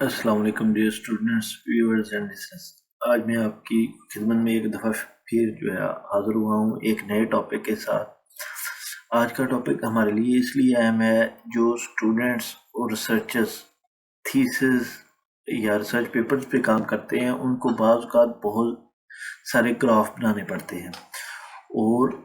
अस्सलाम वालेकुम dear students, viewers and listeners. आज मैं आपकी खिदमत में एक दफ़ा फिर जो है हाज़िर हुआ हूँ एक नए टॉपिक के साथ। आज का टॉपिक हमारे लिए इसलिए अहम है, जो स्टूडेंट्स और रिसर्चर्स थीसिस या रिसर्च पेपर्स पे काम करते हैं उनको बाज़ औक़ात बहुत सारे ग्राफ बनाने पड़ते हैं और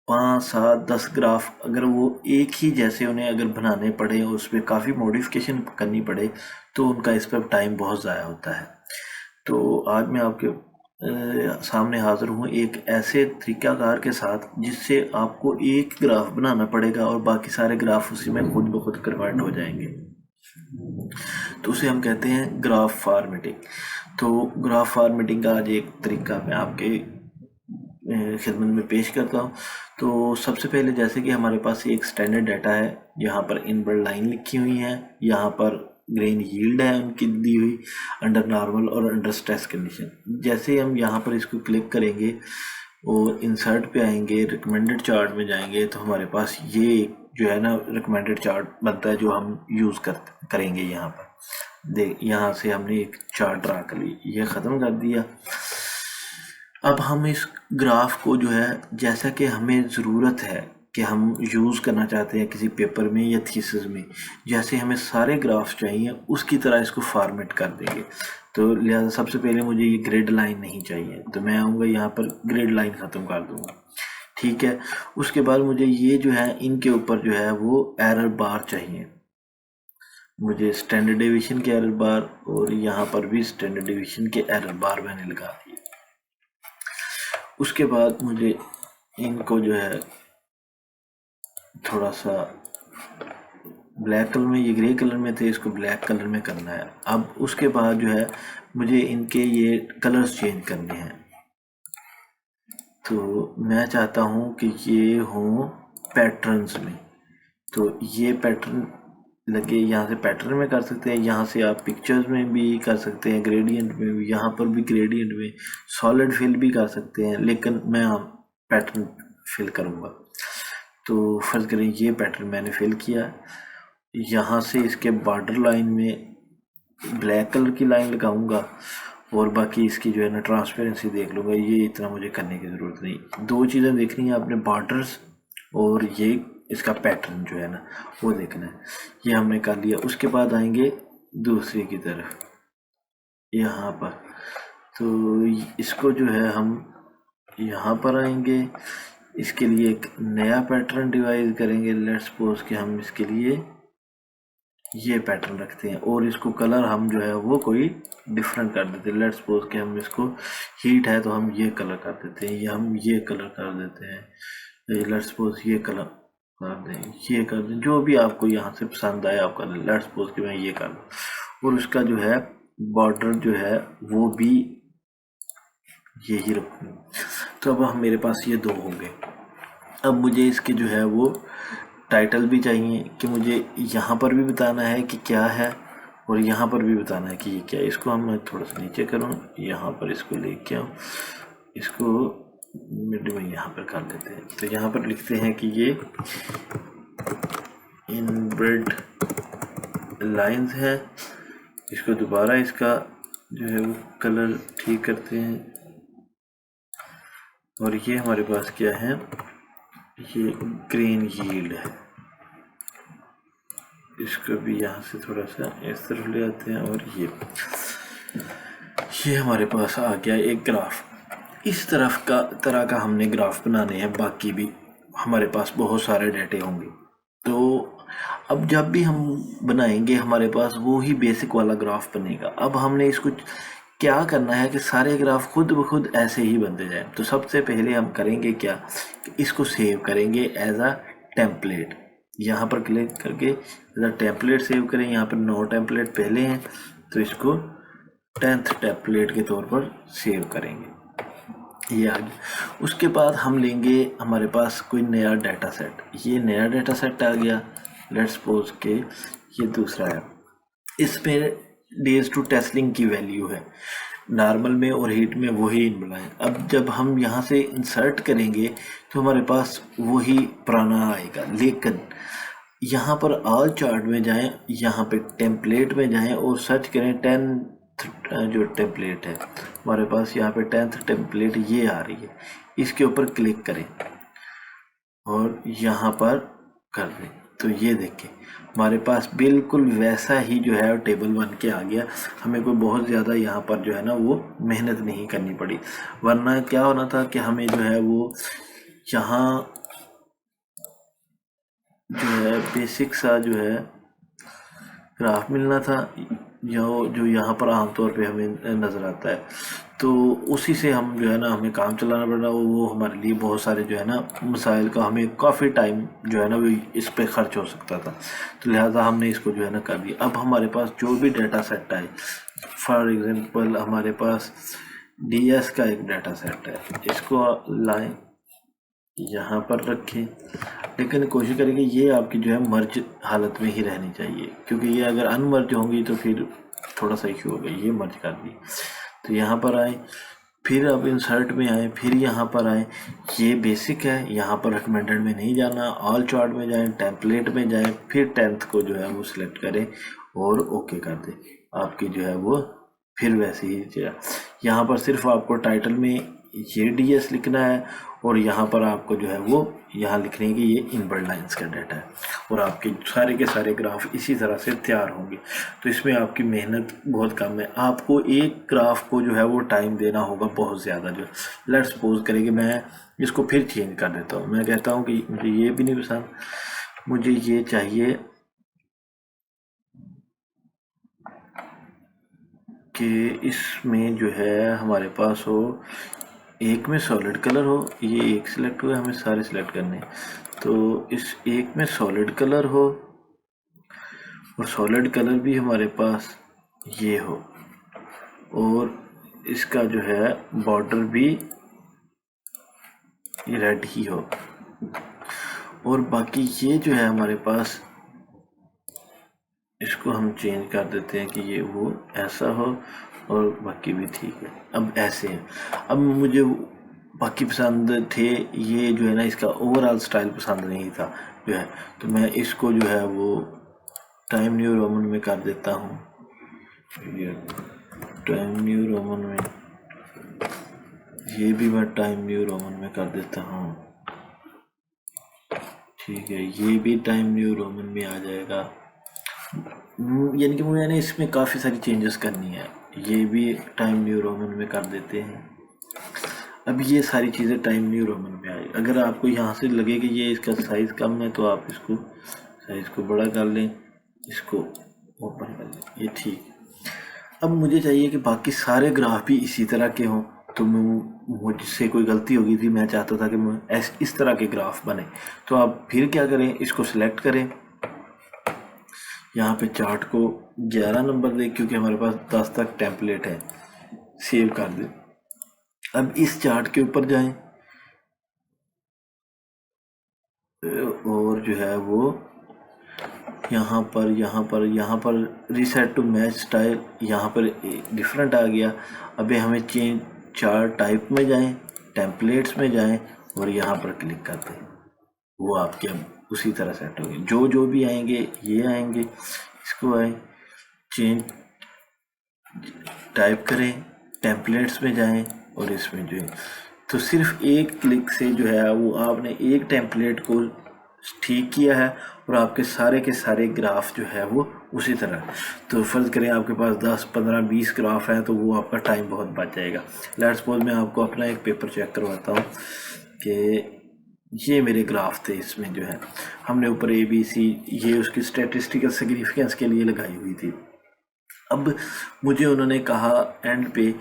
5, 7, 10 ग्राफ अगर वो एक ही जैसे उन्हें अगर बनाने पड़े और उस पर काफ़ी मॉडिफिकेशन करनी पड़े तो उनका इस पर टाइम बहुत ज़ाया होता है। तो आज मैं आपके सामने हाज़िर हूँ एक ऐसे तरीक़ाकार के साथ जिससे आपको एक ग्राफ बनाना पड़ेगा और बाकी सारे ग्राफ उसी में खुद ब खुद कन्वर्ट हो जाएंगे। तो उसे हम कहते हैं ग्राफ फॉर्मेटिंग। तो ग्राफ फॉर्मेटिंग का आज एक तरीका मैं आपके खिदमत में पेश करता हूँ। तो सबसे पहले जैसे कि हमारे पास एक स्टैंडर्ड डाटा है, यहाँ पर इनवर्ड लाइन लिखी हुई है, यहाँ पर ग्रेन यील्ड है उनकी दी हुई अंडर नॉर्मल और अंडर स्ट्रेस कंडीशन। जैसे हम यहाँ पर इसको क्लिक करेंगे और इंसर्ट पे आएंगे, रिकमेंडेड चार्ट में जाएंगे तो हमारे पास ये जो है ना रिकमेंडेड चार्ट बनता है जो हम यूज़ करेंगे। यहाँ पर देख, यहाँ से हमने एक चार्ट ड्रा कर ली, ये ख़त्म कर दिया। अब हम इस ग्राफ को जो है जैसा कि हमें ज़रूरत है कि हम यूज़ करना चाहते हैं किसी पेपर में या थीसिस में, जैसे हमें सारे ग्राफ्स चाहिए उसकी तरह इसको फॉर्मेट कर देंगे। तो लिहाजा सबसे पहले मुझे ये ग्रिड लाइन नहीं चाहिए, तो मैं आऊँगा यहाँ पर ग्रिड लाइन ख़त्म कर दूँगा, ठीक है। उसके बाद मुझे ये जो है इनके ऊपर जो है वो एरर बार चाहिए, मुझे स्टैंडर्ड डेविएशन के एरर बार और यहाँ पर भी स्टैंडर्ड डेविएशन के एरर बार मैंने लगा दिए। उसके बाद मुझे इनको जो है थोड़ा सा ब्लैक कलर में, ये ग्रे कलर में थे, इसको ब्लैक कलर में करना है। अब उसके बाद जो है मुझे इनके ये कलर्स चेंज करने हैं। तो मैं चाहता हूँ कि ये हों पैटर्न्स में, तो ये पैटर्न लगे, यहाँ से पैटर्न में कर सकते हैं, यहाँ से आप पिक्चर्स में भी कर सकते हैं, ग्रेडियंट में भी, यहाँ पर भी ग्रेडियंट में सॉलिड फिल भी कर सकते हैं, लेकिन मैं पैटर्न फिल करूँगा। तो फर्ज करें ये पैटर्न मैंने फिल किया, यहाँ से इसके बॉर्डर लाइन में ब्लैक कलर की लाइन लगाऊंगा और बाकी इसकी जो है ना ट्रांसपेरेंसी देख लूँगा। ये इतना मुझे करने की ज़रूरत नहीं, दो चीज़ें देखनी है आपने, बॉर्डर्स और ये इसका पैटर्न जो है ना वो देखना है। ये हमने कर लिया। उसके बाद आएंगे दूसरी की तरफ यहाँ पर, तो इसको जो है हम यहाँ पर आएंगे, इसके लिए एक नया पैटर्न डिवाइस करेंगे। लेट्स सपोज कि हम इसके लिए ये पैटर्न रखते हैं और इसको कलर हम जो है वो कोई डिफरेंट कर देते हैं। लेट्स सपोज कि हम इसको हीट है तो हम ये कलर कर देते हैं, या हम ये कलर कर देते हैं। लेट्स सपोज ये कलर कर दें, ये कर दें, जो भी आपको यहाँ से पसंद आए आप कर दें। लेट्स सपोज कि मैं ये कर दूँ और उसका जो है बॉर्डर जो है वो भी यही रखूँ। तो अब मेरे पास ये दो होंगे। अब मुझे इसके जो है वो टाइटल भी चाहिए कि मुझे यहाँ पर भी बताना है कि क्या है और यहाँ पर भी बताना है कि ये क्या है। इसको हम थोड़ा सा नीचे करूँ, यहाँ पर इसको लेके आऊँ, इसको मिड में यहाँ पर कर देते हैं। तो यहाँ पर लिखते हैं कि ये इनब्रेड लाइंस है। इसको दोबारा इसका जो है वो कलर ठीक करते हैं और ये हमारे पास क्या है, ये ग्रेन यील्ड है। इसको भी यहाँ से थोड़ा सा इस तरफ ले आते हैं और ये हमारे पास आ गया एक ग्राफ। इस तरह का हमने ग्राफ बनाने हैं, बाकी भी हमारे पास बहुत सारे डाटे होंगे। तो अब जब भी हम बनाएंगे हमारे पास वो ही बेसिक वाला ग्राफ बनेगा। अब हमने इसको क्या करना है कि सारे ग्राफ खुद ब खुद ऐसे ही बनते जाए। तो सबसे पहले हम करेंगे क्या, इसको सेव करेंगे एज अ टेम्पलेट। यहाँ पर क्लिक करके एज अ टेम्पलेट सेव करें। यहाँ पर 9 टेम्पलेट पहले हैं तो इसको 10th टेम्पलेट के तौर पर सेव करेंगे। ये आ गया। उसके बाद हम लेंगे, हमारे पास कोई नया डाटा सेट, ये नया डाटा सेट आ गया। लेट्स सपोज के ये दूसरा है, इसमें डेज टू टेस्लिंग की वैल्यू है, नॉर्मल में और हीट में वही इन बनाए। अब जब हम यहाँ से इंसर्ट करेंगे तो हमारे पास वही पुराना आएगा, लेकिन यहाँ पर ऑल चार्ट में जाएं, यहाँ पे टेम्पलेट में जाएं और सर्च करें 10th जो टेम्पलेट है हमारे पास, यहाँ पे 10th टेम्पलेट ये आ रही है, इसके ऊपर क्लिक करें और यहाँ पर कर दें। तो ये देखें हमारे पास बिल्कुल वैसा ही जो है टेबल बन के आ गया। हमें कोई बहुत ज़्यादा यहाँ पर जो है ना वो मेहनत नहीं करनी पड़ी, वरना क्या होना था कि हमें जो है वो यहाँ जो है बेसिक सा जो है ग्राफ मिलना था, जो यहाँ पर आमतौर पे हमें नज़र आता है। तो उसी से हम जो है ना हमें काम चलाना पड़ रहा, वो हमारे लिए बहुत सारे जो है ना मसाइल का हमें काफ़ी टाइम जो है ना वो इस पे खर्च हो सकता था। तो लिहाजा हमने इसको जो है ना कर दिया। अब हमारे पास जो भी डाटा सेट आए, फॉर एग्जांपल हमारे पास DS का एक डाटा सेट है, इसको लाएं यहाँ पर रखें, लेकिन कोशिश करें कि ये आपकी जो है मर्ज हालत में ही रहनी चाहिए, क्योंकि ये अगर अनमर्ज होंगी तो फिर थोड़ा सा इशू होगा। ये मर्ज कर दी, तो यहाँ पर आए, फिर अब इंसर्ट में आए, फिर यहाँ पर आए, ये बेसिक है, यहाँ पर रिकमेंडेड में नहीं जाना, ऑल चार्ट में जाएं, टेम्पलेट में जाएं, फिर 10th को जो है वो सिलेक्ट करें और ओके कर दें। आपकी जो है वो फिर वैसे ही जाए। यहाँ पर सिर्फ आपको टाइटल में ये DS लिखना है और यहाँ पर आपको जो है वो यहाँ लिखने की ये इनबिल्ट लाइंस का डाटा है और आपके सारे के सारे ग्राफ इसी तरह से तैयार होंगे। तो इसमें आपकी मेहनत बहुत कम है। आपको एक ग्राफ को जो है वो टाइम देना होगा बहुत ज़्यादा। जो लेट्स सपोज करें कि मैं इसको फिर चेंज कर देता हूँ, मैं कहता हूँ कि मुझे ये भी नहीं पसंद, मुझे ये चाहिए कि इसमें जो है हमारे पास हो, एक में सॉलिड कलर हो, ये एक सिलेक्ट हुआ, हमें सारे सिलेक्ट करने हैं। तो इस एक में सॉलिड कलर हो और सॉलिड कलर भी हमारे पास ये हो और इसका जो है बॉर्डर भी रेड ही हो और बाकी ये जो है हमारे पास, इसको हम चेंज कर देते हैं कि ये वो ऐसा हो और बाकी भी ठीक है। अब ऐसे है, अब मुझे बाकी पसंद थे, ये जो है ना इसका ओवरऑल स्टाइल पसंद नहीं था जो है, तो मैं इसको जो है वो टाइम न्यू रोमन में कर देता हूँ। टाइम न्यू रोमन में, ये भी मैं टाइम न्यू रोमन में कर देता हूँ, ठीक है। ये भी टाइम न्यू रोमन में आ जाएगा, यानी कि मुझे इसमें काफ़ी सारी चेंजेस करनी है। ये भी टाइम न्यू रोमन में कर देते हैं। अब ये सारी चीज़ें टाइम न्यू रोमन में आई। अगर आपको यहाँ से लगे कि ये इसका साइज़ कम है तो आप इसको साइज़ को बड़ा कर लें, इसको ओपन कर लें, ये ठीक। अब मुझे चाहिए कि बाकी सारे ग्राफ भी इसी तरह के हों, तो मुझसे कोई गलती होगी थी, मैं चाहता था कि इस तरह के ग्राफ बने। तो आप फिर क्या करें, इसको सिलेक्ट करें, यहाँ पे चार्ट को 11 नंबर दें क्योंकि हमारे पास 10 तक टेम्पलेट है, सेव कर दें। अब इस चार्ट के ऊपर जाएं और जो है वो यहाँ पर रीसेट टू मैच स्टाइल, यहाँ पर डिफरेंट आ गया। अभी हमें चेंज चार्ट टाइप में जाएं, टेम्पलेट्स में जाएं और यहाँ पर क्लिक करते हैं, वो आपके अब उसी तरह सेट होंगे। जो भी आएंगे ये आएंगे, इसको आए चेंज टाइप करें, टेम्पलेट्स में जाएं और इसमें जो है, तो सिर्फ एक क्लिक से जो है वो आपने एक टेम्पलेट को ठीक किया है और आपके सारे के सारे ग्राफ जो है वो उसी तरह। तो फ़र्ज़ करें आपके पास 10, 15, 20 ग्राफ हैं तो वो आपका टाइम बहुत बच जाएगा। लेट्स सपोज मैं आपको अपना एक पेपर चेक करवाता हूँ कि ये मेरे ग्राफ थे, इसमें जो है हमने ऊपर ABC ये उसकी स्टैटिस्टिकल सिग्निफिकेंस के लिए लगाई हुई थी। अब मुझे उन्होंने कहा एंड पे,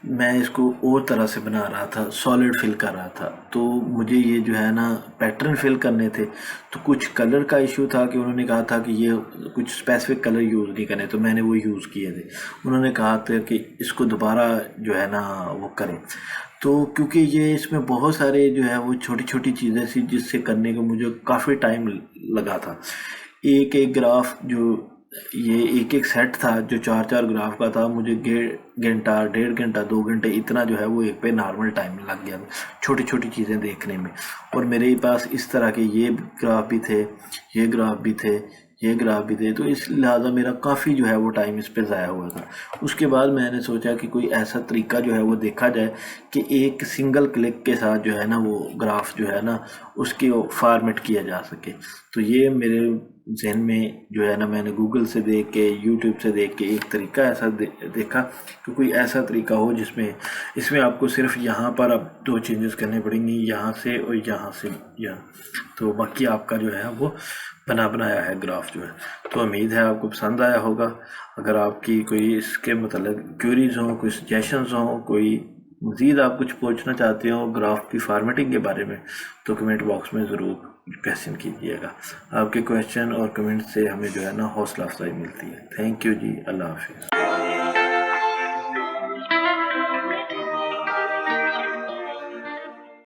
मैं इसको और तरह से बना रहा था, सॉलिड फिल कर रहा था, तो मुझे ये जो है ना पैटर्न फिल करने थे। तो कुछ कलर का इशू था कि उन्होंने कहा था कि ये कुछ स्पेसिफिक कलर यूज़ नहीं करने, तो मैंने वो यूज़ किए थे। उन्होंने कहा था कि इसको दोबारा जो है ना वो करें। तो क्योंकि ये इसमें बहुत सारे जो है वो छोटी छोटी चीज़ें थी जिससे करने को मुझे काफ़ी टाइम लगा था। एक एक ग्राफ जो ये एक एक सेट था जो 4-4 ग्राफ का था। मुझे घंटा, 1.5 घंटा, 2 घंटे इतना जो है वो एक पे नॉर्मल टाइम लग गया छोटी छोटी चीज़ें देखने में। और मेरे पास इस तरह के ये ग्राफ भी थे, ये ग्राफ भी थे, ये ग्राफ भी थे, तो इस लिहाजा मेरा काफ़ी जो है वो टाइम इस पे ज़ाया हुआ था। उसके बाद मैंने सोचा कि कोई ऐसा तरीका जो है वो देखा जाए कि एक सिंगल क्लिक के साथ जो है ना वो ग्राफ जो है ना उसकी फॉर्मेट किया जा सके। तो ये मेरे जहन में जो है ना मैंने गूगल से देख के, यूट्यूब से देख के एक तरीका ऐसा देखा कि कोई ऐसा तरीका हो जिसमें इसमें आपको सिर्फ यहाँ पर अब 2 चेंजेस करने पड़ेंगी, यहाँ से और यहाँ से यहाँ, तो बाकी आपका जो है वो बना बनाया है ग्राफ जो है। तो उम्मीद है आपको पसंद आया होगा। अगर आपकी कोई इसके मतलब क्यूरीज हों, कोई सजेशंस हों, कोई मज़ीद आप कुछ पूछना चाहते हो ग्राफ की फॉर्मेटिंग के बारे में, तो कमेंट बॉक्स में ज़रूर क्वेश्चन कीजिएगा। आपके क्वेश्चन और कमेंट से हमें जो है ना हौसला अफजाई मिलती है। थैंक यू जी, अल्लाह हाफिज़।